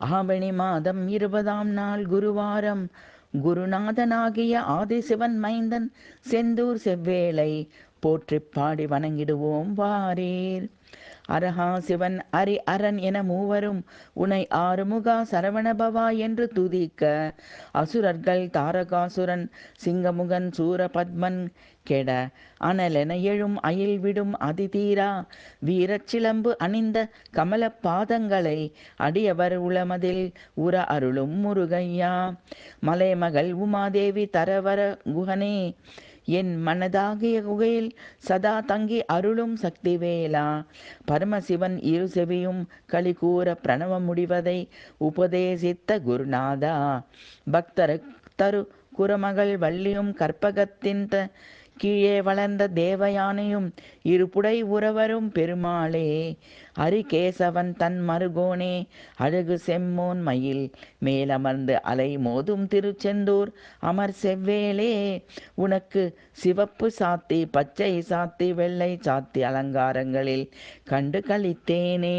ஆவணி மாதம் 20ஆம் நாள் குருவாரம், குருநாதனாகிய ஆதிசிவன் மைந்தன் செந்தூர் செவ்வேளை போற்றிப் பாடி வணங்கிடுவோம் வாரீர். அரஹா சிவன் அரி அரண் என மூவரும் உனை ஆறுமுகா சரவணபவா என்று துதிக்க, அசுரர்கள் தாரகாசுரன் சிங்கமுகன் சூரபத்மன் கெட, அனலென எழும் அயில் விடும் அதிதீரா வீரச்சிலம்பு அணிந்த கமல பாதங்களை அடியவர் உளமதில் உற அருளும் முருகையா. மலைமகள் உமாதேவி தரவர குகனே, என் மனதாகிய குகையில் சதா தங்கி அருளும் சக்திவேலா. பரமசிவன் இரு செவியும் களிகூற பிரணவ முடிவதை உபதேசித்த குருநாதா. பக்தரு தரு குரமகள் வள்ளியும் கற்பகத்தின் கீழே வளர்ந்த தேவயானையும் இருபுடை உறவரும் பெருமாளே. அரிகேசவன் தன் மருகோனே, அழகு செம்மோன் மயில் மேலமர்ந்து அலை மோதும் திருச்செந்தூர் அமர் செவ்வேளே. உனக்கு சிவப்பு சாத்தி பச்சை சாத்தி வெள்ளை சாத்தி அலங்காரங்களில் கண்டு களித்தேனே.